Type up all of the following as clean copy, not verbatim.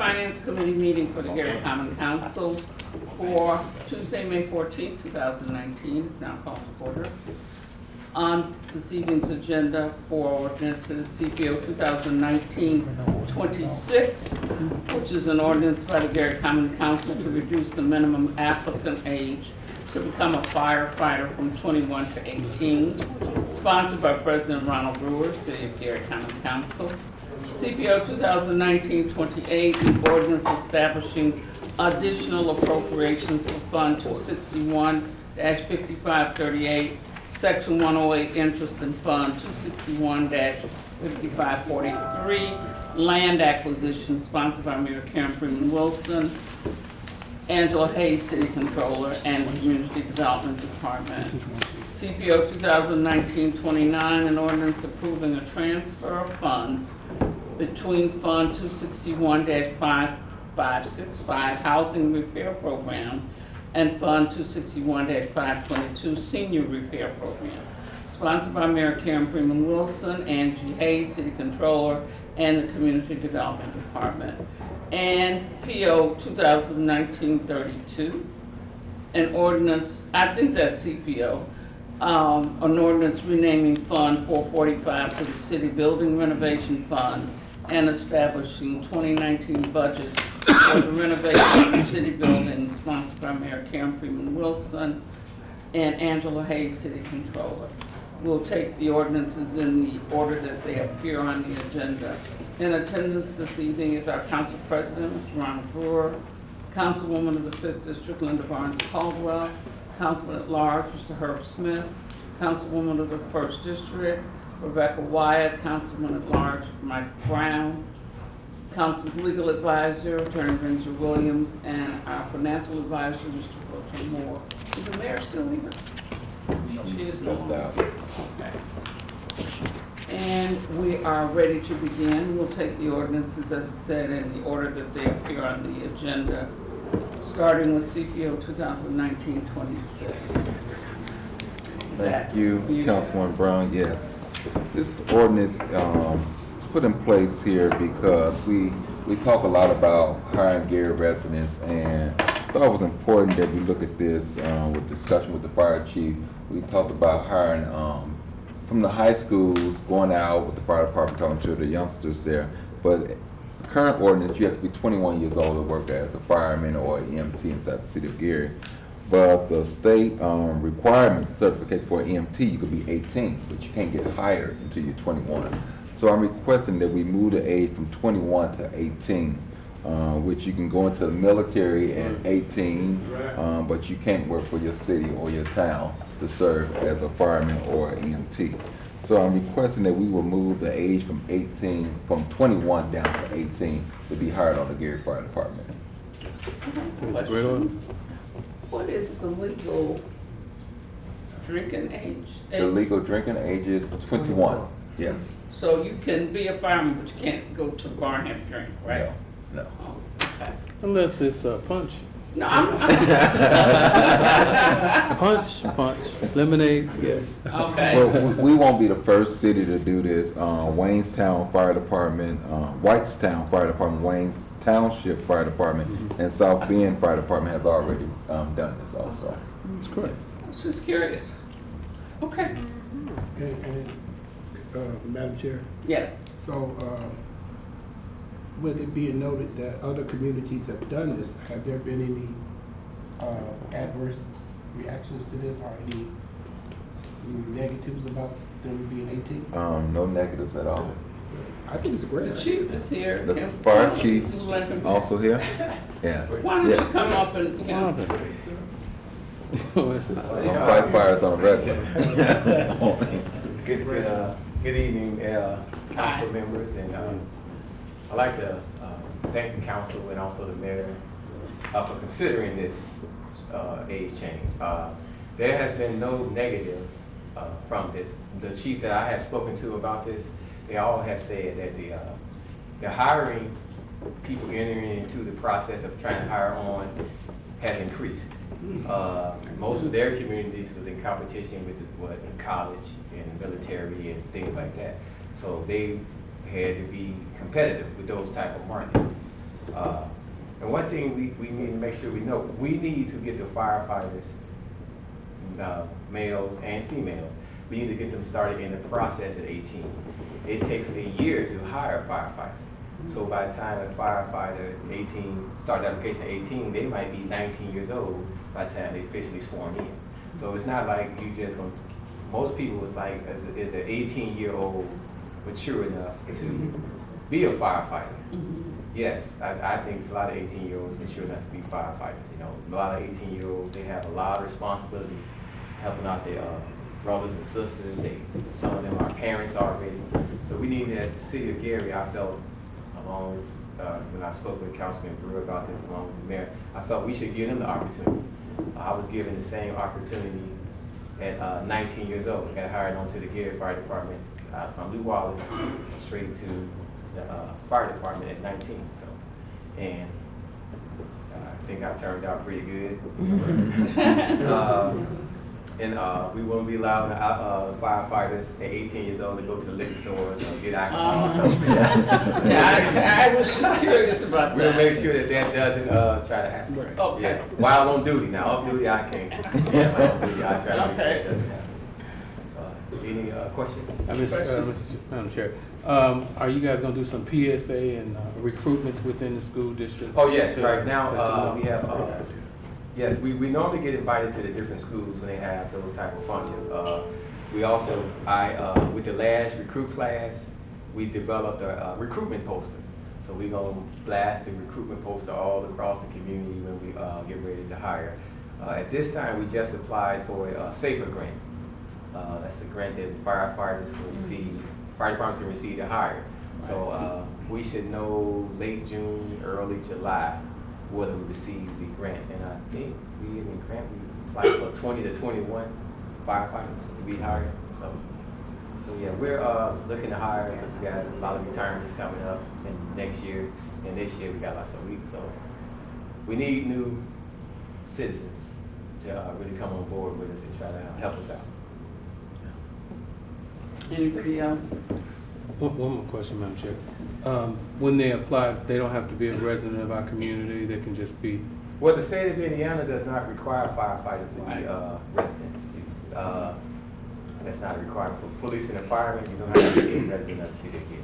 Finance Committee meeting for the Gary Common Council for Tuesday, May 14th, 2019 is now called to order. On this evening's agenda for ordinances, CPO 2019-26, which is an ordinance by the Gary Common Council to reduce the minimum applicant age to become a firefighter from 21 to 18, sponsored by President Ronald Brewer, City of Gary Common Council. CPO 2019-28, an ordinance establishing additional appropriations for Fund 261-5538, Section 108, interest in Fund 261-5543, land acquisition, sponsored by Mayor Karen Freeman Wilson, Angela Hayes, City Controller, and Community Development Department. CPO 2019-29, an ordinance approving a transfer of funds between Fund 261-5565, Housing Repair Program, and Fund 261-522, Senior Repair Program. Sponsored by Mayor Karen Freeman Wilson, Angie Hayes, City Controller, and the Community Development Department. And PO 2019-32, an ordinance, I think that's CPO, an ordinance renaming Fund 445 to the City Building Renovation Fund and establishing 2019 budget for the renovation of the city buildings, sponsored by Mayor Karen Freeman Wilson and Angela Hayes, City Controller. We'll take the ordinances in the order that they appear on the agenda. In attendance this evening is our Council President, Mr. Ronald Brewer, Councilwoman of the 5th District, Linda Barnes Caldwell, Councilman at Large, Mr. Herb Smith, Councilwoman of the 1st District, Rebecca Wyatt, Councilman at Large, Mike Brown, Council's Legal Advisor, Attorney Ranger Williams, and our Financial Advisor, Mr. Wilton Moore. Is the mayor still here? She is still here. Okay. And we are ready to begin. We'll take the ordinances, as it said, in the order that they appear on the agenda, starting with CPO 2019-26. Thank you, Councilwoman Brown. Yes, this ordinance put in place here because we talk a lot about hiring Gary residents, and I thought it was important that we look at this with discussion with the fire chief. We talked about hiring from the high schools, going out with the fire department, talking to the youngsters there. But the current ordinance, you have to be 21 years old to work as a fireman or EMT inside the city of Gary. But the state requirements certificate for EMT, you could be 18, but you can't get hired until you're 21. So I'm requesting that we move the age from 21 to 18, which you can go into the military at 18, but you can't work for your city or your town to serve as a fireman or EMT. So I'm requesting that we will move the age from 21 down to 18 to be hired on the Gary Fire Department. What is the legal drinking age? The legal drinking age is 21, yes. So you can be a fireman, but you can't go to the bar and have a drink, right? No. Oh, okay. Unless it's punch. No, I'm Punch, lemonade, yeah. okay. Well, we won't be the first city to do this. Waynestown Fire Department, Whitestown Fire Department, Wayne's Township Fire Department, and South Bend Fire Department has already done this also. That's correct. I was just curious. Okay. And Madam Chair, Yes. so with it being noted that other communities have done this, have there been any adverse reactions to this or any negatives about them being 18? No negatives at all. I think it's a great The idea. chief is here. The Can- fire chief let him- also here? Yeah. Why don't you come up and, you know, Fight fires on a regular. Good evening, council members, and I'd like to thank the council and also the mayor for considering this age change. There has been no negative from this. The chief that I have spoken to about this, they all have said that the hiring people entering into the process of trying to hire on has increased. Most of their communities was in competition with in college and military and things like that. So they had to be competitive with those type of markets. And one thing we need to make sure we know, we need to get the firefighters, males and females, we need to get them started in the process at 18. It takes a year to hire a firefighter. So by the time a firefighter 18, start the application at 18, they might be 19 years old by the time they officially sworn in. So it's not like you just going to, most people is like, is an 18-year-old mature enough to be a firefighter. Yes, I think it's a lot of 18-year-olds mature enough to be firefighters. You know, a lot of 18-year-olds, they have a lot of responsibility helping out their brothers and sisters. Some of them are parents already. So we need, as the city of Gary, I felt, along when I spoke with Councilman Brewer about this, along with the mayor, I felt we should give them the opportunity. I was given the same opportunity at 19 years old. I got hired onto the Gary Fire Department from Lew Wallace straight to the fire department at 19. So, and I think I turned out pretty good. And we won't be allowing firefighters at 18 years old to go to the liquor stores and get alcohol. So, Yeah, I was just curious about we'll that. make sure that that doesn't try to happen. Right. Okay. Yeah. While on duty. Now, off duty, I can't. Yeah, while on duty, I try to make sure it doesn't happen. So, any questions? Madam Chair, are you guys gonna do some PSA and recruitments within the school district? Oh, yes, to right now, let them know? we have, yes, we normally get invited to the different schools when they have those type of functions. We also, with the last recruit class, we developed a recruitment poster. So we're gonna blast the recruitment poster all across the community when we get ready to hire. At this time, we just applied for a SAFER grant. That's a grant that firefighters can receive, fire departments can receive to hire. So we should know late June, early July whether we receive the grant. And I think we in the grant, we applied for 20 to 21 firefighters to be hired. So yeah, we're looking to hire because we got a lot of retirements coming up in next year. And this year we got lots of weeks. So we need new citizens to really come on board with us and try to help us out. Anybody else? One more question, Madam Chair. When they apply, they don't have to be a resident of our community, they can just be, Well, the state of Indiana does not require firefighters to be residents. That's not a requirement for policemen and firemen. You don't have to be a resident of the city of Gary.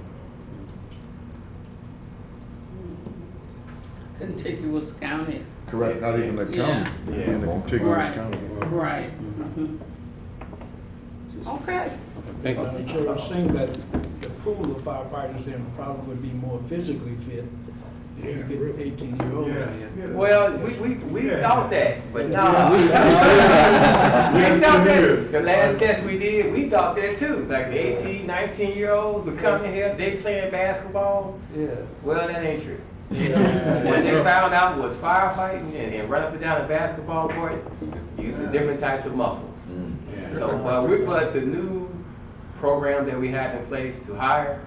Contiguous county. Correct, not even a Yeah. county, Yeah. in the contiguous Right. county. Right. Okay. thank you. Madam Chair, it would seem that the pool of firefighters then probably would be more physically fit Yeah, if you really. get 18-year-olds in. Well, we thought that, but no. We thought that. The last test we did, we thought that too. Like the 18, 19-year-olds would come in here, they playing basketball. Yeah. Well, that ain't true. What they found out was firefighting and run up and down a basketball court using different types of muscles. So, but the new program that we have in place to hire,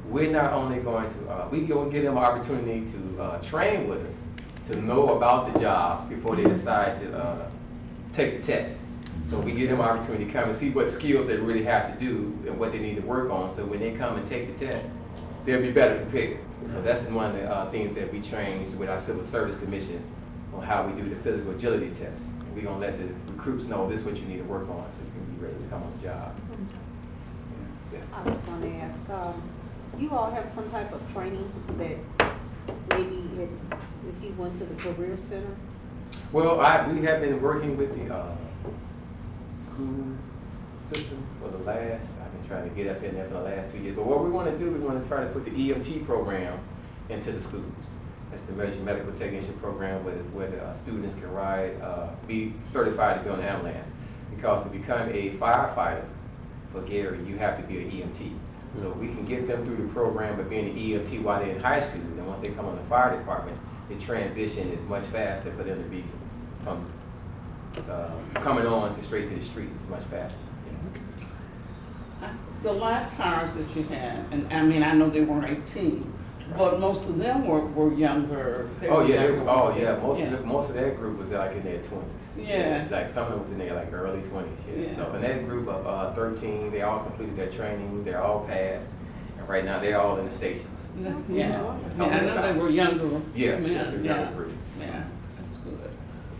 we're not only going to, we going to give them an opportunity to train with us, to know about the job before they decide to take the test. So we give them an opportunity to come and see what skills they really have to do and what they need to work on. So when they come and take the test, they'll be better prepared. So that's one of the things that we changed with our Civil Service Commission on how we do the physical agility test. We're going to let the recruits know this is what you need to work on so you can be ready to come on the job. Yeah. I was going to ask, you all have some type of training that maybe if you went to the Career Center? Well, we have been working with the school system for the last, I've been trying to get us in there for the last 2 years. But what we want to do, we want to try to put the EMT program into the schools. That's the Emergency Medical Technician program where the students can be certified to be on an ambulance. Because to become a firefighter for Gary, you have to be an EMT. So we can get them through the program of being an EMT while they're in high school. And once they come on the fire department, the transition is much faster for them to be from coming on to straight to the street. It's much faster. The last hires that you had, and I mean, I know they weren't 18, but most of them were younger. They Oh were yeah, younger. most of that group was like in their 20s. Yeah. Like some of them was in their like early 20s. Yeah. Yeah. So in that group of 13, they all completed their training. They're all passed. And Right now, they're all in the stations. Yeah, I know they were younger. Yeah, Yeah, that's a yeah, younger group. yeah, that's good.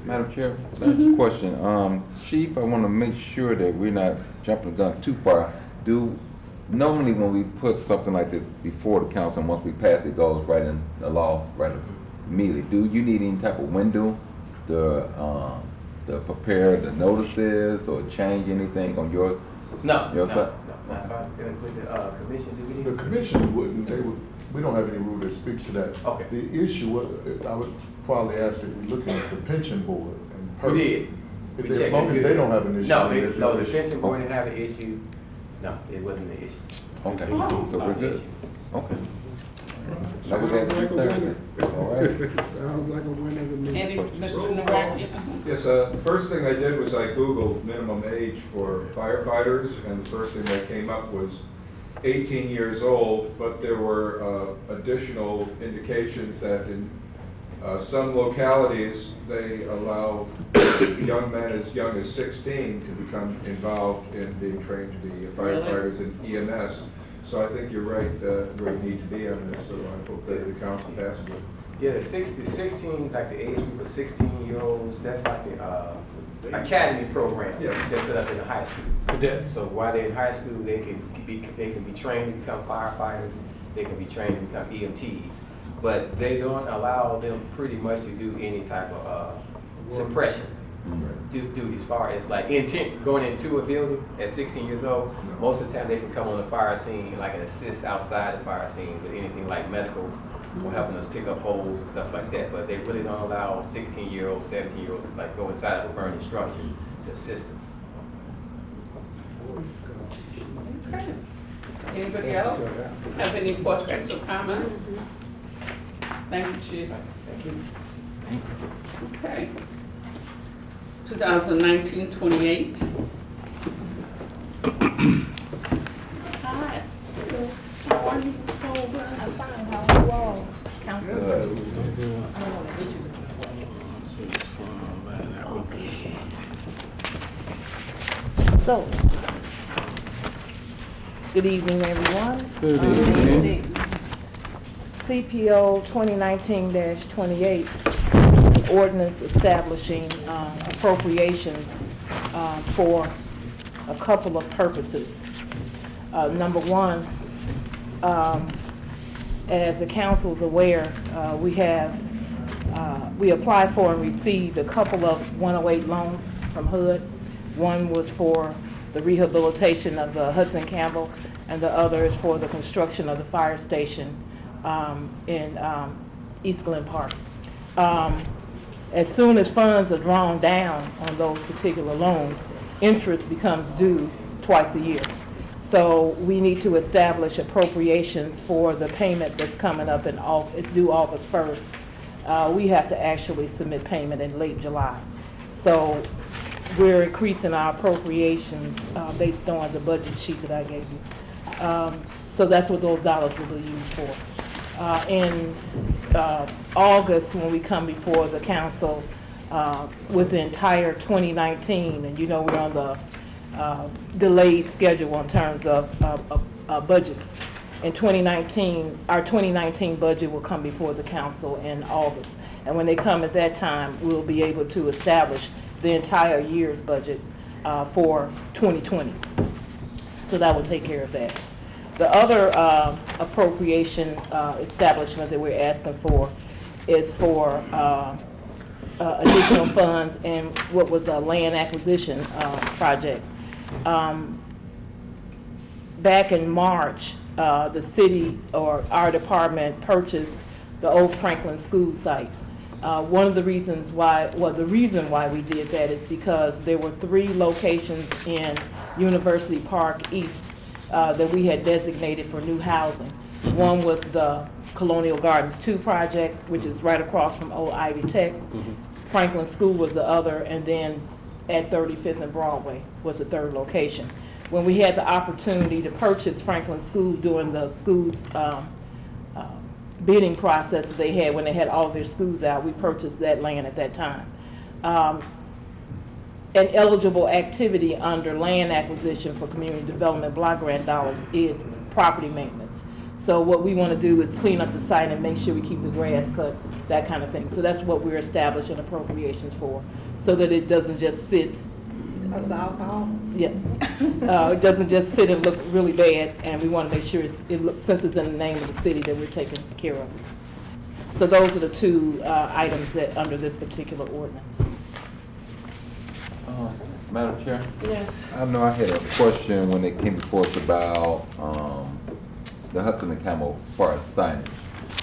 Madam Chair, last question. Chief, I want to make sure that we're not jumping the gun too far. Normally when we put something like this before the council, and once we pass it, goes right in the law, right immediately. Do you need any type of window to prepare the notices or change anything on your No, Yes, sir. no, not if I, with the commission, do we need? The commission wouldn't, we don't have any rule that speaks to that. Okay. The issue, I would probably ask that we look at the pension board. And We did. We As checked long it. as they don't have an issue. No, then there's no, the issue. pension board didn't have an issue. No, it wasn't an issue. Okay, It so we're wasn't an good. issue. Okay. That was it. Sounds like a Thursday. winner. All right. Sounds like a winner to me. Any, Mr. Naraki? Yes, the first thing I did was I Googled minimum age for firefighters, and the first thing that came up was 18 years old, but there were additional indications that in some localities, they allow young men as young as 16 to become involved in being trained to be firefighters and EMS. So I think you're right where you need to be on this, so I hope that the council passes it. Yeah, the 16, like the age group of 16-year-olds, that's like the academy program Yeah. that's set up in the high school. Cadets. So while they're in high school, they can be trained to become firefighters, they can be trained to become EMTs. But they don't allow them pretty much to do any type of suppression duties as far as like intent going into a building at 16 years old. Most of the time they can come on the fire scene like an assist outside the fire scene with anything like medical or helping us pick up holes and stuff like that. But they really don't allow 16-year-olds, 17-year-olds to like go inside of a burning structure to assist us. Okay. Anybody else have any questions or comments? Thank you, Chief. Thank you. Okay. 2019-28. Hi. How are you, Cobra? I'm fine. How are you all? Council. Okay. So, good evening, everyone. Good evening. CPO 2019-28, ordinance establishing appropriations for a couple of purposes. Number one, as the council's aware, we applied for and received a couple of 108 loans from HUD. One was for the rehabilitation of the Hudson Campbell, and the other is for the construction of the fire station in East Glen Park. As soon as funds are drawn down on those particular loans, interest becomes due twice a year. So we need to establish appropriations for the payment that's coming up in it's due August 1st. We have to actually submit payment in late July. So we're increasing our appropriations based on the budget sheet that I gave you. So that's what those dollars will be used for. In August, when we come before the council with the entire 2019, and you know we're on the delayed schedule in terms of budgets. In 2019, our 2019 budget will come before the council in August. And when they come at that time, we'll be able to establish the entire year's budget for 2020. So that will take care of that. The other appropriation establishment that we're asking for is for additional funds in what was a land acquisition project. Back in March, the city or our department purchased the old Franklin School site. One of the reasons why, the reason why we did that is because there were 3 locations in University Park East that we had designated for new housing. One was the Colonial Gardens 2 project, which is right across from old Ivy Tech. Franklin School was the other, and then at 35th and Broadway was the 3rd location. When we had the opportunity to purchase Franklin School during the school's bidding process that they had when they had all their schools out, we purchased that land at that time. An eligible activity under land acquisition for community development block grant dollars is property maintenance. So what we want to do is clean up the site and make sure we keep the grass cut, that kind of thing. So that's what we're establishing appropriations for, so that it doesn't just sit. That's alcohol? Yes. It doesn't just sit and look really bad, and we want to make sure it looks, since it's in the name of the city, that we're taking care of it. So those are the two items that, under this particular ordinance. Madam Chair? Yes. I know I had a question when it came before us about the Hudson and Camel far as signage.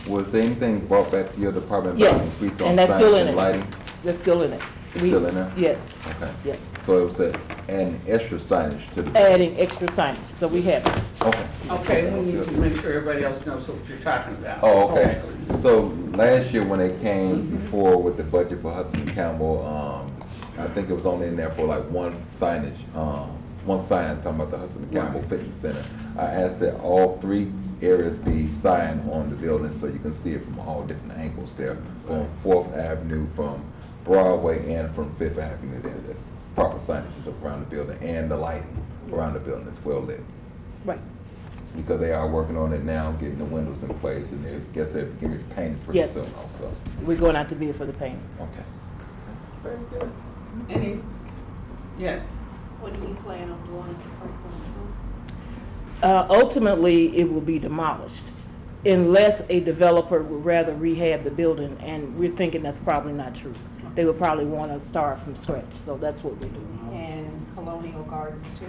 Was there anything brought back to your department about Yes, increase on and that's still signage in and it. lighting? That's still in it. It's still in there? Yes, Okay. yes. So it was adding extra signage to the. Adding extra signage, so we have it. Okay. Okay, That was we need good. to make sure everybody else knows what you're talking about. Oh, okay. So last year when they came before with the budget for Hudson Campbell, I think it was only in there for like one signage, one sign talking about the Hudson Campbell Fitness Center. I asked that all three areas be signed on the building so you can see it from all different angles there, from 4th Avenue, from Broadway, and from 5th Avenue there. The proper signage is around the building, and the lighting around the building is well lit. Right. Because they are working on it now, getting the windows in place, and they guess they're getting it painted pretty Yes. soon also. We're going out to bid for the paint. Okay. Very good. Any, yes. What do you plan on doing at the Franklin School? Ultimately, it will be demolished unless a developer would rather rehab the building, and we're thinking that's probably not true. They would probably want to start from scratch, so that's what we're doing. And Colonial Gardens too?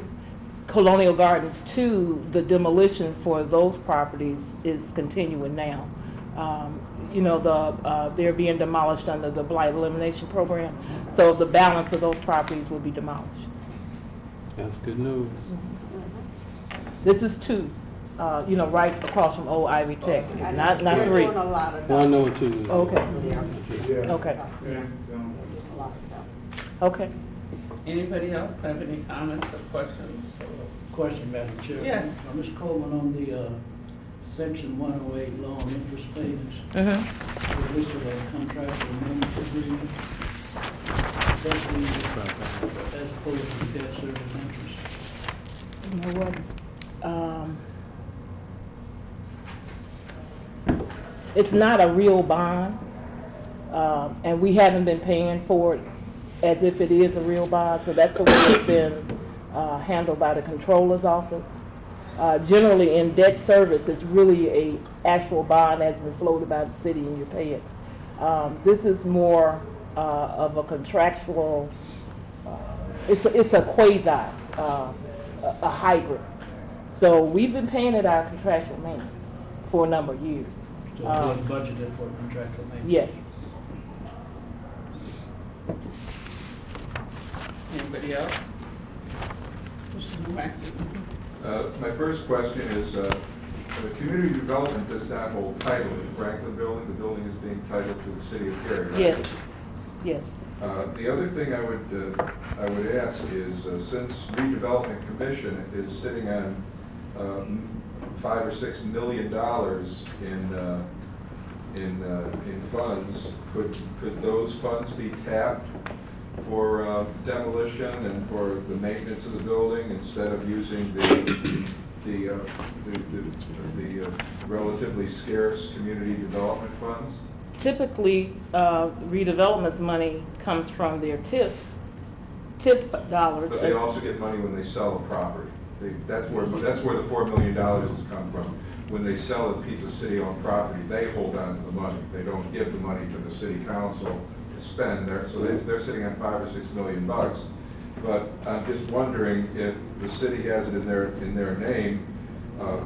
Colonial Gardens too, the demolition for those properties is continuing now. You know, they're being demolished under the blight elimination program, so the balance of those properties will be demolished. That's good news. This is two, you know, right across from Old Ivy Tech, I know not they're three. doing a lot of. Well, I know it too. Okay, Yeah. okay, A lot of them. okay. Anybody else have any comments or questions? Question, Madam Chair. Yes. Ms. Coleman, on the Section 108 loan interest payments, Mhm. we listed a contract amendment agreement. That's the, as opposed to debt service interest. You know what? It's not a real bond, and we haven't been paying for it as if it is a real bond, so that's the way it's been handled by the controller's office. Generally, in debt service, it's really a actual bond that's been floated by the city and you pay it. This is more of a contractual, it's a quasi, a hybrid. So we've been paying it our contractual maintenance for a number of years. So it's budgeted for contractual maintenance? Yes. Anybody else? Mr. Mackey? My first question is, the community development does not hold title to the Franklin building. The building is being titled to the city of Cary, right? Yes, yes. The other thing I would ask is, since redevelopment commission is sitting on $5 or $6 million in funds, could those funds be tapped for demolition and for the maintenance of the building instead of using the relatively scarce community development funds? Typically, redevelopment's money comes from their TIF dollars. But they also get money when they sell a property. That's where the $4 million has come from. When they sell a piece of city-owned property, they hold on to the money. They don't give the money to the city council to spend there. So they're sitting on $5 or $6 million. But I'm just wondering if the city has it in their name,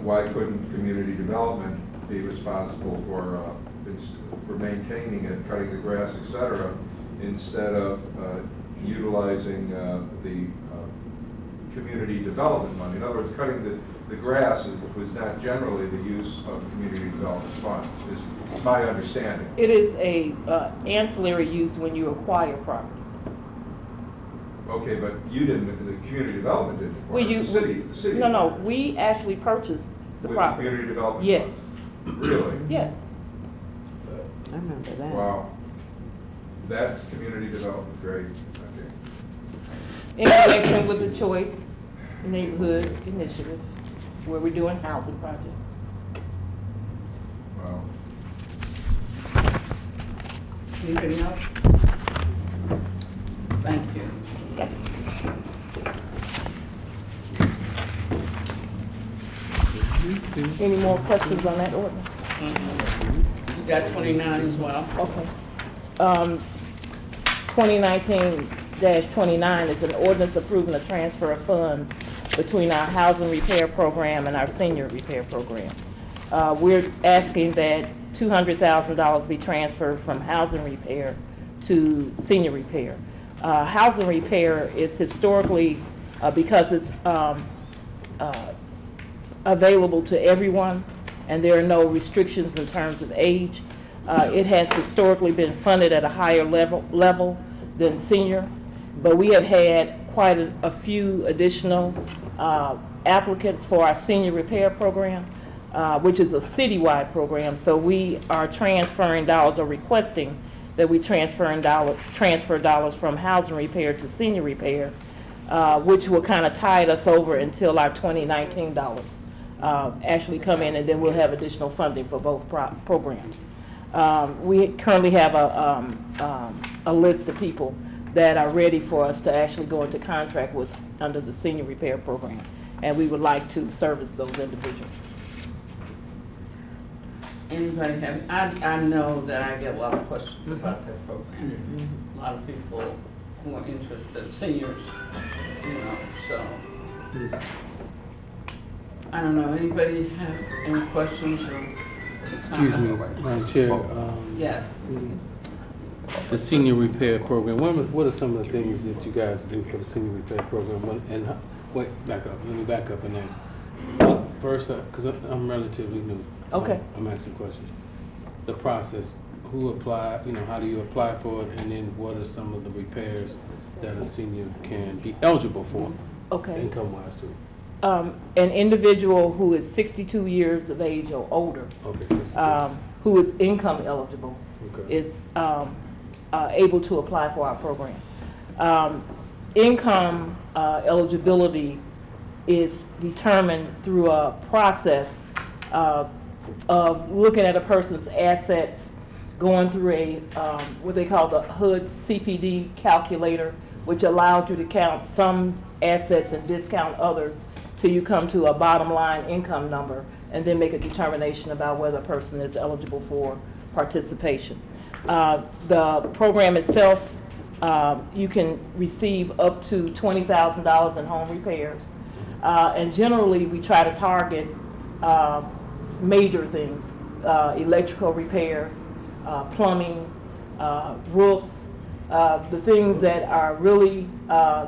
why couldn't community development be responsible for maintaining it, cutting the grass, et cetera, instead of utilizing the community development money? In other words, cutting the grass was not generally the use of community development funds, is my understanding. It is a ancillary use when you acquire property. Okay, but you didn't, the community development didn't. Well, the city. No, we actually purchased the With property. community development Yes. funds? Really? Yes, I remember that. Wow. That's community development, great. Okay. in connection with the Choice Neighborhood Initiative, where we're doing housing projects. Anything else? Thank you. Any more questions on that ordinance? You got 29 as well. Okay. 2019-29 is an ordinance approving a transfer of funds between our housing repair program and our senior repair program. We're asking that $200,000 be transferred from housing repair to senior repair. Housing repair is historically, because it's available to everyone and there are no restrictions in terms of age, it has historically been funded at a higher level than senior, but we have had quite a few additional applicants for our senior repair program, which is a citywide program. So we are transferring dollars, or requesting that we transfer dollars from housing repair to senior repair, which will kind of tide us over until our 2019 dollars actually come in, and then we'll have additional funding for both programs. We currently have a list of people that are ready for us to actually go into contract with under the senior repair program, and we would like to service those individuals. Anybody have, I know that I get a lot of questions about that program. A lot of people who are interested, seniors, so. I don't know, anybody have any questions or? Excuse me, Madam Chair. Yeah. The senior repair program, what are some of the things that you guys do for the senior repair program? Wait, back up, let me back up and ask. First, because I'm relatively new. So Okay. I'm asking questions. The process, who apply, how do you apply for it, and then what are some of the repairs that a senior can be eligible for, Okay. income-wise too? An individual who is 62 years of age or older, Okay, 62. who is income eligible, Okay. is able to apply for our program. Income eligibility is determined through a process of looking at a person's assets, going through a what they call the HUD CPD calculator, which allows you to count some assets and discount others till you come to a bottom line income number, and then make a determination about whether a person is eligible for participation. The program itself, you can receive up to $20,000 in home repairs. And generally, we try to target major things, electrical repairs, plumbing, roofs, the things that are really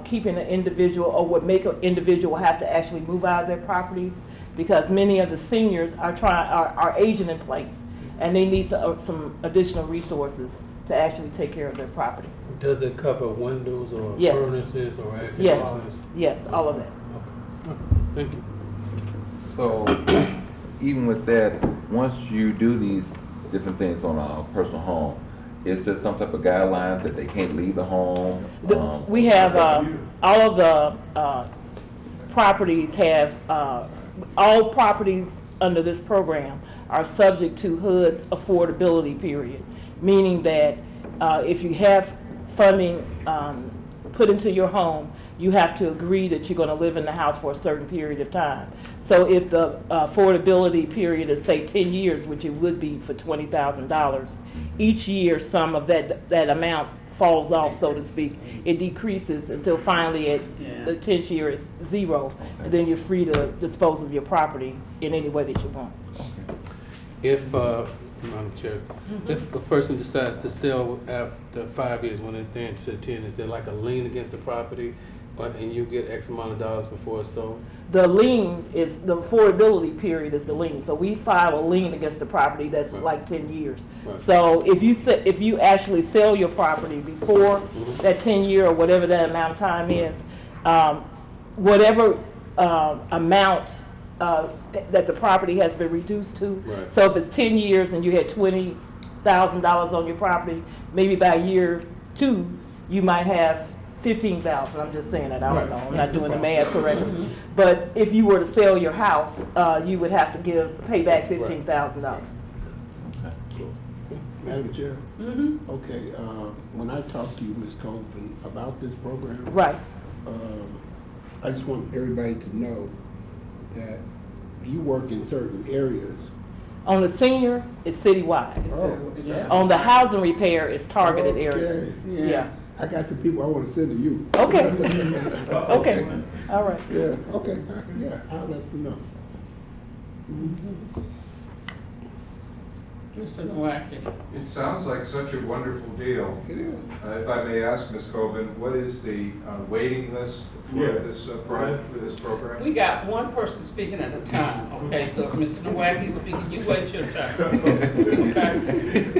keeping an individual, or would make an individual have to actually move out of their properties, because many of the seniors are aging in place, and they need some additional resources to actually take care of their property. Does it cover windows or Yes. furnaces or air Yes, conditioners? yes, all of that. Okay. Thank you. So, even with that, once you do these different things on a personal home, is there some type of guidelines that they can't leave the home? We have, all of the properties have, all properties under this program are subject to HUD's affordability period, meaning that if you have funding put into your home, you have to agree that you're going to live in the house for a certain period of time. So if the affordability period is, say, 10 years, which it would be for $20,000, each year some of that amount falls off, so to speak. It decreases until finally the 10th year is zero, and then you're free to dispose of your property in any way that you want. If, Madam Chair, if a person decides to sell after 5 years, when they're into 10, is there like a lien against the property, and you get X amount of dollars before it's sold? The lien is, the affordability period is the lien. So we file a lien against the property that's Right. like 10 years. Right. So if you actually sell your property before that 10-year or whatever that amount of time is, whatever amount that the property has been reduced to. Right. So if it's 10 years and you had $20,000 on your property, maybe by year 2, you might have $15,000. I'm just saying that. I don't Right. know. I'm not doing the math correctly. But if you were to sell your house, you would have to pay back $15,000. Madam Chair, Mm-hmm. okay, when I talked to you, Ms. Colvin, about this program, Right. I just want everybody to know that you work in certain areas. On the senior, it's citywide. Oh, Yeah. On the housing repair, it's targeted Okay. areas. Yeah. Yeah. I got some people I want to send to you. Okay. Okay, all right. Yeah, okay, yeah, I'll let you know. Mr. Nowaki. It sounds like such a wonderful deal. It is. If I may ask, Ms. Coven, what is the waiting list for this program? We got one person speaking at a time, okay? So if Mr. Nowaki's speaking, you wait your turn, okay?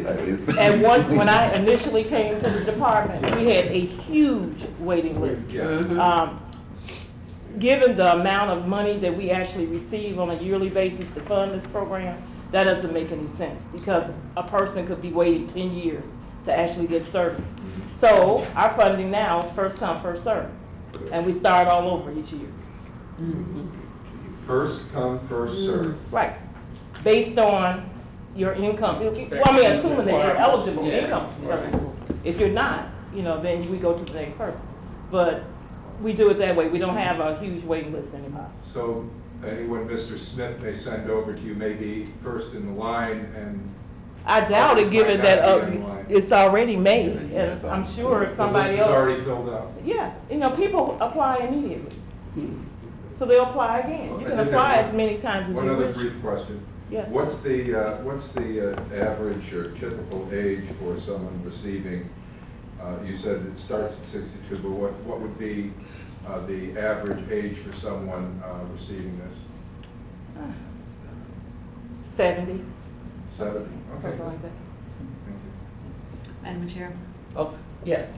And when I initially came to the department, we had a huge waiting list. Yeah. Mhm. Given the amount of money that we actually receive on a yearly basis to fund this program, that doesn't make any sense, because a person could be waiting 10 years to actually get service. So our funding now is first come, first served, and we start all over each year. First come, first served. Right, based on your income, well, I mean, assuming that you're eligible, Yes, income right. eligible. If you're not, then we go to the next person. But we do it that way, we don't have a huge waiting list anymore. So anyone Mr. Smith may send over to you may be first in the line, and I doubt it, Others given might that not be in line. it's already made, Yeah, and I'm sure the list somebody is else. already filled out. Yeah, people apply immediately. So they'll apply again. You I can did apply have as many times as One you other wish. brief question. Yes. What's the average or typical age for someone receiving, you said it starts at 62, but what would be the average age for someone receiving this? 70, 70? Okay. something like that. Thank you. Madam Chair, Oh, yes.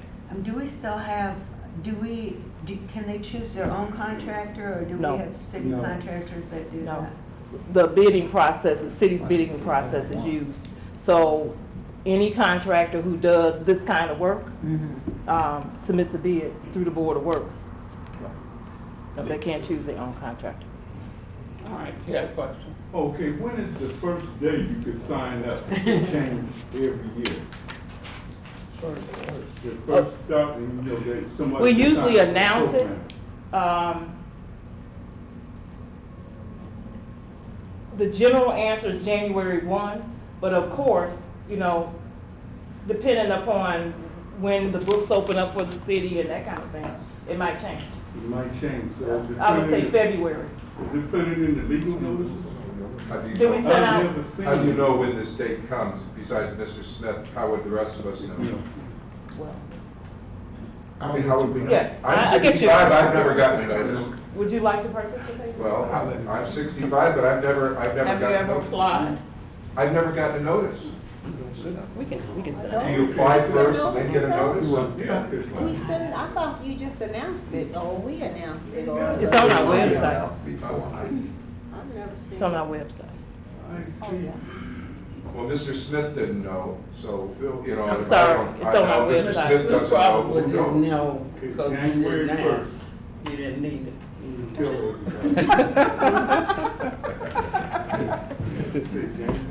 do we still have, can they choose their own contractor, or do we No. have city No. contractors that do No. that? The bidding process, the city's bidding process is used. So any contractor who does this kind of work submits a bid through the Board of Works. So they can't choose their own contractor. All right, you had a question? Okay, when is the first day you could sign up to change every year? The first start, and that somebody. We can usually sign up for the announce it. program. The general answer is January 1, but of course, depending upon when the books open up for the city and that kind of thing, it might change. It might change, so is it I would put say in- February. Is it put in the legal notices? How do you Do we know- send I've out? never seen How do you it. know when this date comes, besides Mr. Smith? How would the rest of us know? Well, I mean, how would we know? Yeah, I I'm get you. 65, I've never gotten a notice. Would you like to participate? Well, I'm 65, but I've never Have you gotten a ever notice. applied? I've never gotten a notice. We can send Do it. you apply first and then get a notice? We sent, I thought you just announced it, or we announced it, or. It's on our website. Announced before. I've never seen. It's on our website. I Oh, see. yeah. Well, Mr. Smith didn't know, so, I'm if I sorry, don't- it's I on know our Mr. website. Smith We doesn't know, probably who didn't knows? know, because you January didn't 1st. ask. You didn't need it.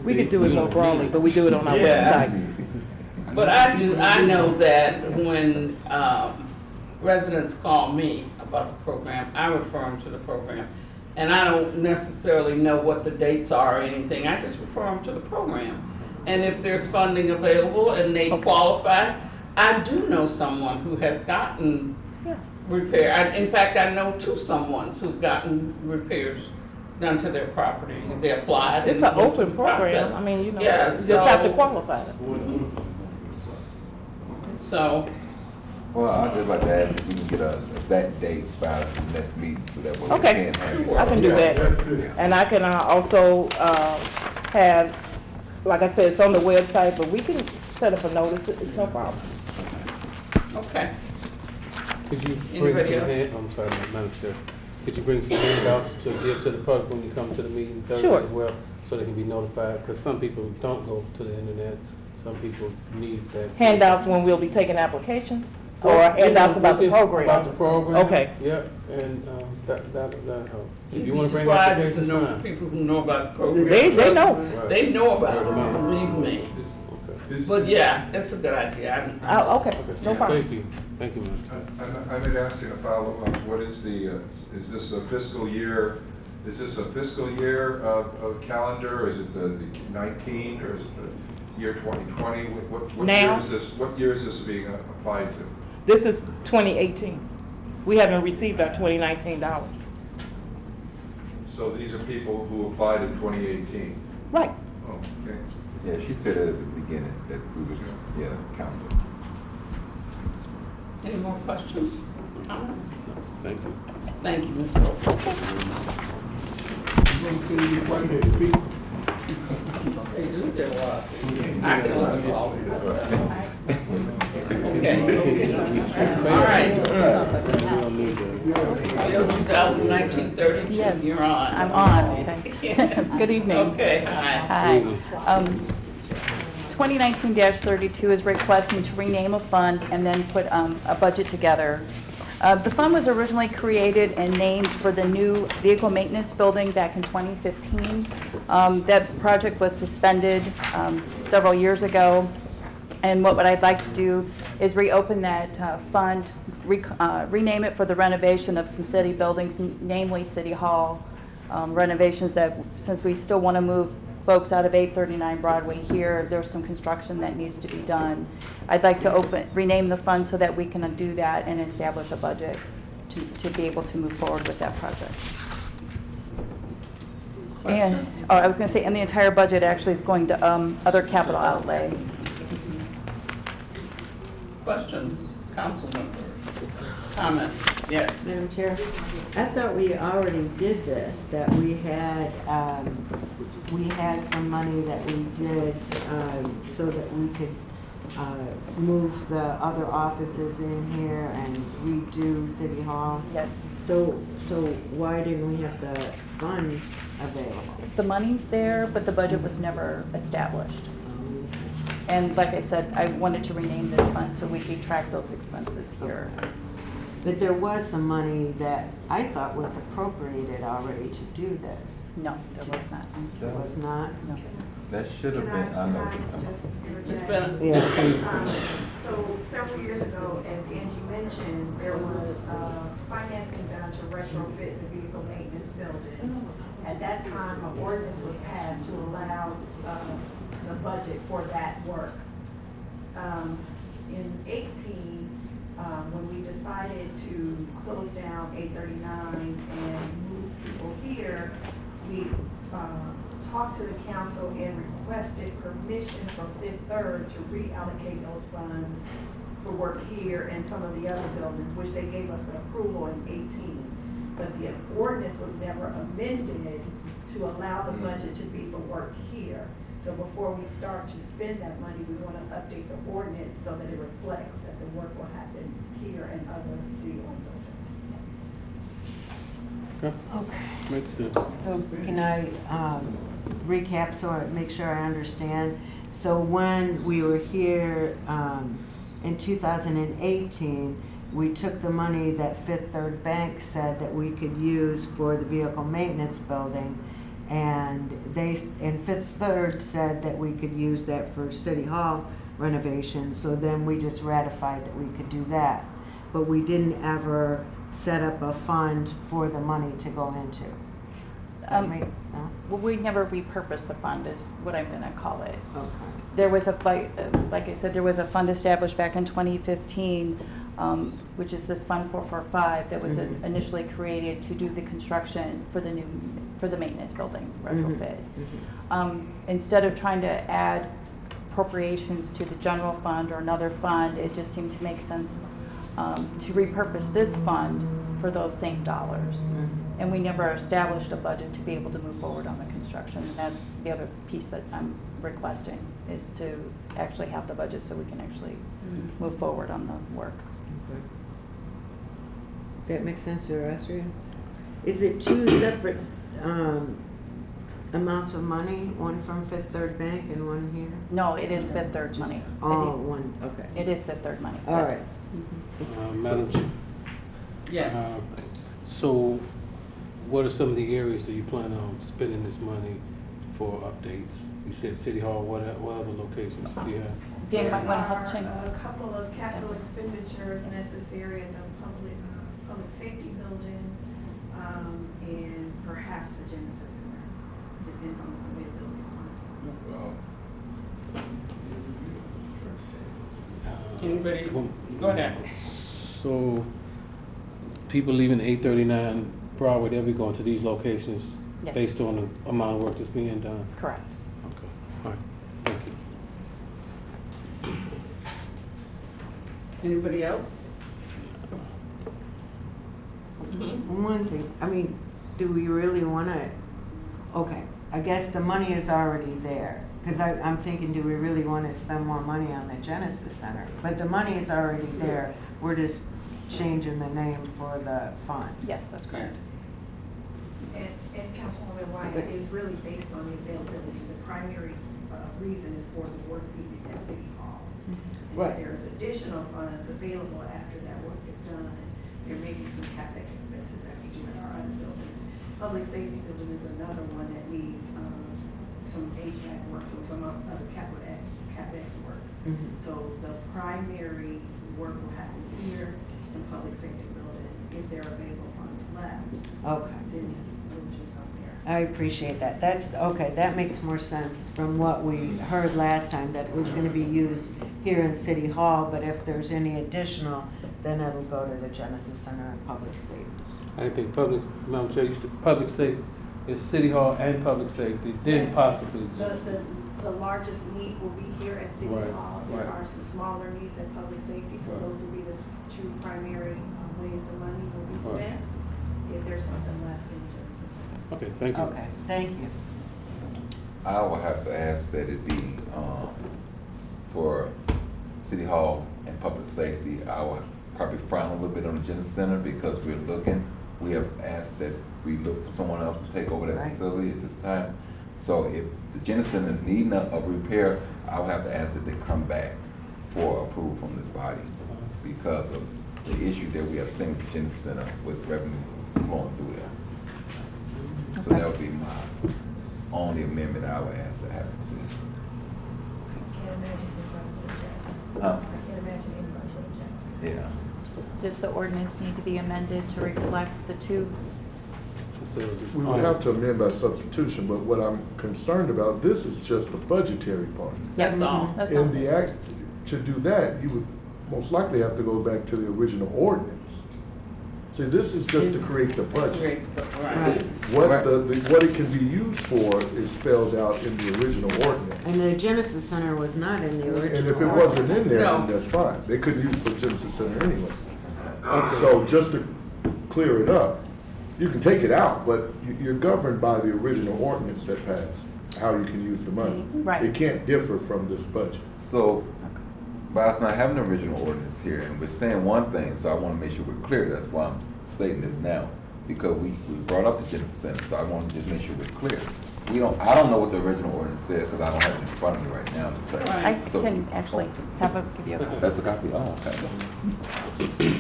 We could do it more broadly, but we do it on our website. But I know that when residents call me about the program, I refer them to the program. And I don't necessarily know what the dates are or anything, I just refer them to the program. And if there's funding available and they qualify, I do know someone who has gotten Yeah. repair. In fact, I know two someones who've gotten repairs done to their property. They applied. It's and an went through open the process. program. I mean, you Yeah, just have to so- qualify. So, Well, I'd just like to ask if we can get a exact date by the next meeting, so that way we Okay. can have it. I can do that. That's it. And I can also have, like I said, it's on the website, but we can set up a notice, it's no problem. okay. Could you bring Anybody some else? I'm sorry, Madam Chair. Could you bring some handouts to give to the public when you come to the meeting Thursday Sure. as well? So they can be notified, because some people don't go to the internet, some people need that. Handouts when we'll be taking applications, or handouts about the program? About the program. Okay. Yeah, and that'll help. If You'd you be want to bring surprised to applications, know fine. people who know about the program. They know. Right. They know about it, Right. believe me. Okay. But yeah, it's a good idea. Oh, okay, no problem. Thank you, Mr. I meant asking a follow-up, what is is this a fiscal year, of calendar, or is it the 19, or is it the year 2020? What Now? What year is this being applied to? This is 2018. We haven't received our 2019 dollars. So these are people who applied in 2018? Right. Oh, okay. Yeah, she said it at the beginning that we was, counting. Any more questions, comments? Thank you. Thank you, Ms. Roper. You don't see anybody there to speak? They do get a lot. I can let them all. Okay. All right. Bill 2019-32, Yes, you're on. I'm on, okay. Good evening. Okay, hi. Hi. 2019-32 is requesting to rename a fund and then put a budget together. The fund was originally created and named for the new vehicle maintenance building back in 2015. That project was suspended several years ago. And what I'd like to do is reopen that fund, rename it for the renovation of some city buildings, namely City Hall renovations that, since we still want to move folks out of 839 Broadway here, there's some construction that needs to be done. I'd like to rename the fund so that we can do that and establish a budget to be able to move forward with that project. And, I was going to say, and the entire budget actually is going to other capital outlay. Questions, council members? Comments? Yes. Madam Chair, I thought we already did this, that we had some money that we did so that we could move the other offices in here and redo City Hall. Yes. So why didn't we have the funds available? The money's there, but the budget was never established. And like I said, I wanted to rename this fund so we could track those expenses here. But there was some money that I thought was appropriated already to do this. No, there was not. There was not? No. That should have been, I know. It's been, Yeah. So several years ago, as Angie mentioned, there was financing done to retrofit the vehicle maintenance building. At that time, an ordinance was passed to allow the budget for that work. In 18, when we decided to close down 839 and move people here, we talked to the council and requested permission from Fifth Third to reallocate those funds for work here and some of the other buildings, which they gave us an approval in 18. But the ordinance was never amended to allow the budget to be for work here. So before we start to spend that money, we want to update the ordinance so that it reflects that the work will happen here and other city-owned buildings. Okay. Makes sense. So can I recap so I make sure I understand? So when we were here in 2018, we took the money that Fifth Third Bank said that we could use for the vehicle maintenance building, and Fifth Third said that we could use that for City Hall renovation. So then we just ratified that we could do that, but we didn't ever set up a fund for the money to go into. No? Well, we never repurposed the fund is what I'm going to call it. Okay. There was like I said, there was a fund established back in 2015, which is this Fund 445 that was initially created to do the construction for the maintenance building retrofit. Instead of trying to add appropriations to the general fund or another fund, it just seemed to make sense to repurpose this fund for those same dollars. And we never established a budget to be able to move forward on the construction. And that's the other piece that I'm requesting, is to actually have the budget so we can actually move forward on the work. Okay. Does that make sense to the rest of you? Is it two separate amounts of money, one from Fifth Third Bank and one here? No, it is Fifth Third money. All one, okay. It is Fifth Third money. All yes. right. Madam Chair. yes. So what are some of the areas that you plan on spending this money for updates? You said City Hall, what other locations do you have? Dan, you might want to There help are Ching. a couple of capital expenditures necessary in the public safety building, and perhaps the Genesis Center. Depends on the building. Anybody? Go ahead. So, people leaving 839 Broadway, they'll be going to these locations Yes. based on the amount of work that's being done? Correct. Okay, all right, thank you. Anybody else? One thing, I mean, do we really wanna, okay, I guess the money is already there. Cause I'm thinking, do we really wanna spend more money on the Genesis Center? But the money is already there, we're just changing the name for the fund. Yes, that's correct. And Councilwoman Wyatt is really based on the availability. The primary reason is for the work needed at City Hall. And Right. if there's additional funds available after that work is done, there may be some CapEx expenses that we do in our other buildings. Public safety building is another one that needs some HVAC work, so some other CapEx work. Mhm. So the primary work will happen here in public safety building. If there are available funds left, Okay. then we'll do some there. I appreciate that. That's, okay, that makes more sense from what we heard last time, that it was gonna be used here in City Hall, but if there's any additional, then it'll go to the Genesis Center and Public Safety. I think Madam Chair, you said public safety, is City Hall and public safety, then Yes. possibly. The largest need will be here at City Right, Hall. There right. are some smaller needs at public safety, so Right. those will be the two primary ways the money will be Right. spent. If there's something left in Genesis. Okay, thank you. Okay, thank you. I will have to ask that it be, for City Hall and Public Safety, I will probably frown a little bit on the Genesis Center because we have asked that we look for someone else to take over that Right. facility at this time. So if the Genesis Center need a repair, I will have to ask that they come back for approval from this body because of the issue that we have seen with the Genesis Center with revenue flowing through there. So Okay. that would be my only amendment I would ask to happen to. I can't imagine anybody would object. Huh? I can't imagine anybody would object. Yeah. Does the ordinance need to be amended to reflect the two? Facilities. We would have to amend by substitution, but what I'm concerned about, this is just the budgetary part. That's all. That's all. In the act, to do that, you would most likely have to go back to the original ordinance. See, this is just to create the budget. Right. What what it can be used for is spelled out in the original ordinance. And the Genesis Center was not in the original. And if it wasn't in there, No. then that's fine. They couldn't use it for Genesis Center anyway. So just to clear it up, you can take it out, but you're governed by the original ordinance that passed, how you can use the money. Right. It can't differ from this budget. So, by us not having an original ordinance here, and we're saying one thing, so I want to make sure we're clear. That's why I'm stating this now, because we brought up the Genesis Center, so I want to just make sure we're clear. I don't know what the original ordinance says, because I don't have it in front of me right now to say. I So- can actually give you a copy. That's a copy? Oh, okay.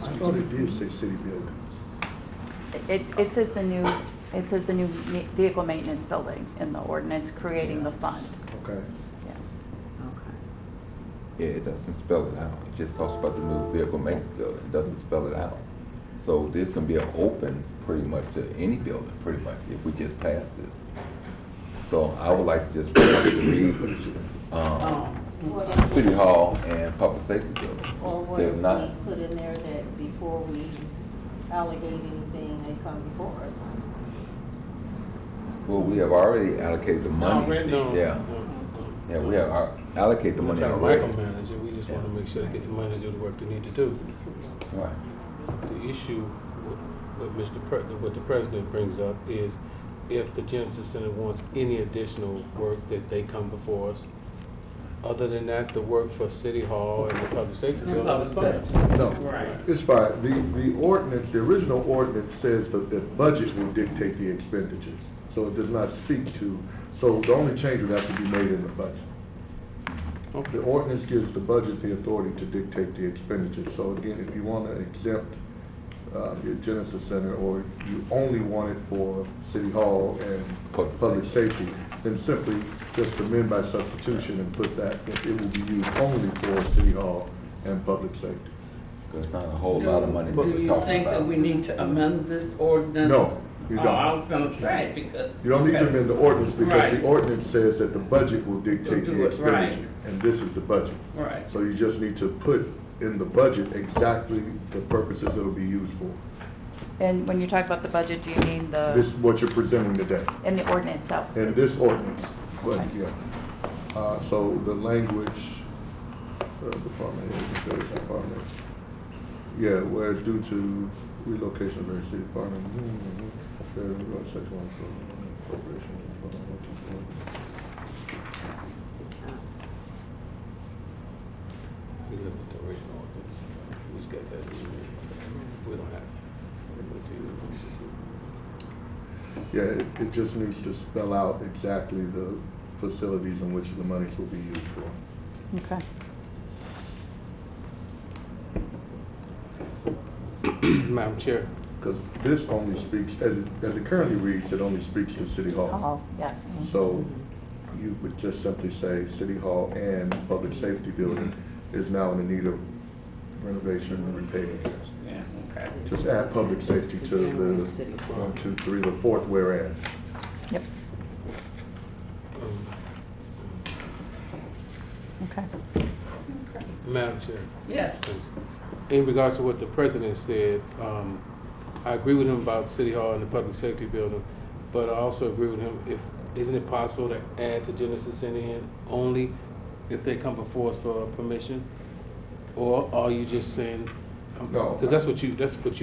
I thought it did say city buildings. It says the new vehicle maintenance building in the ordinance, creating the fund. Okay. Yeah. Okay. Yeah, it doesn't spell it out. It just talks about the new vehicle maintenance building. It doesn't spell it out. So this can be an open pretty much to any building, pretty much, if we just pass this. So I would like to just read, City Hall and Public Safety Building. Or what They're if not- we put in there that before we allocate anything, they come before us? Well, we have already allocated the money. Already? No, Yeah, no, no. yeah, we have allocated the We're money not trying to already. micromanage it, we just want to make sure they get the money to do the work they need to do. Right. The issue with what the president brings up is if the Genesis Center wants any additional work, that they come before us. Other than that, the work for City Hall and the public safety And building is public fine. No, Right. it's fine. The ordinance, the original ordinance says that the budget will dictate the expenditures. So it does not speak to, so the only change would have to be made in the budget. Okay. The ordinance gives the budget the authority to dictate the expenditures. So again, if you want to exempt your Genesis Center, or you only want it for City Hall and public safety, then simply just amend by substitution and put that it will be used only for City Hall and public safety. There's not a whole lot of money that Do we're you talking think that about. we need to amend this ordinance? No, you Oh, don't. I was gonna say, because. You don't need to amend the ordinance because Right. the ordinance says that the budget will dictate Will do the it, right. expenditure. And this is the budget. Right. So you just need to put in the budget exactly the purposes it'll be used for. And when you talk about the budget, do you mean This is what you're presenting today. in the ordinance itself? In this ordinance, but Okay. yeah. So the language, department, department. Yeah, where it's due to relocation of various city department. Section 1, appropriation. We looked at the original ordinance. We just got that. We don't have it. Yeah, it just needs to spell out exactly the facilities in which the monies will be used for. Okay. Madam Chair. Because this only speaks, as it currently reads, it only speaks to City Hall. Oh, yes. So you would just simply say City Hall and Public Safety Building is now in the need of renovation and repair. Yeah, okay. Just add Public Safety to the 1, 2, 3, the fourth whereas. Yep. Okay. Madam Chair. Yes. In regards to what the president said, I agree with him about City Hall and the Public Safety Building, but I also agree with him, isn't it possible to add the Genesis Center in only if they come before us for permission? Or are you just saying? No. Because that's what you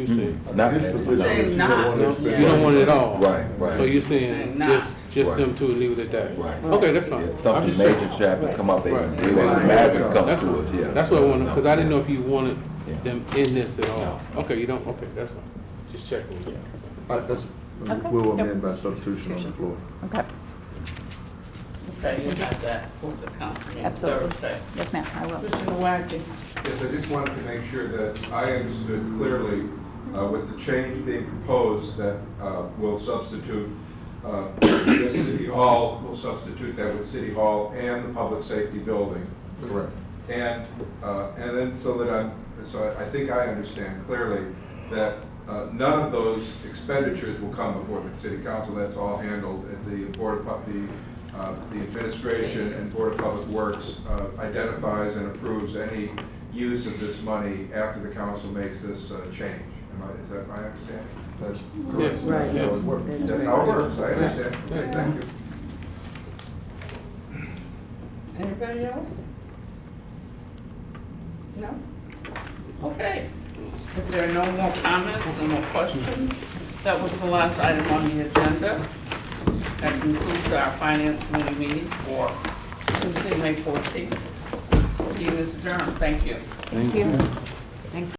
said. Not This that- position Saying is not. you No, don't you don't want it at all. Right, right. So you're Saying saying not. just Right. them two and leave it at that? Right. Okay, that's fine. If I'm something just major checking. traffic come up, they Right. automatically come That's to it, yeah. That's what I wanted, because I didn't know if you wanted Yeah. them in this at all. Okay, you don't, okay, that's fine. Just checking. We'll amend by substitution on the floor. Okay. Okay, you got that for the company. Absolutely. Thursday. Yes, ma'am, I will. Commissioner Wackey. Yes, I just wanted to make sure that I understood clearly with the change being proposed that will substitute this City Hall, will substitute that with City Hall and the Public Safety Building. Correct. And then so I think I understand clearly that none of those expenditures will come before the City Council. That's all handled at the Board of the administration and Board of Public Works identifies and approves any use of this money after the council makes this change. Is that my understanding? That's Yes. correct. Right. That's how it works. That's how it works, I understand. Okay, thank you. Anybody else? No? Okay. If there are no more comments, no more questions, that was the last item on the agenda. That concludes our Finance Committee meeting for Tuesday, May 14th. Meeting is adjourned. Thank you. Thank you. Thank you.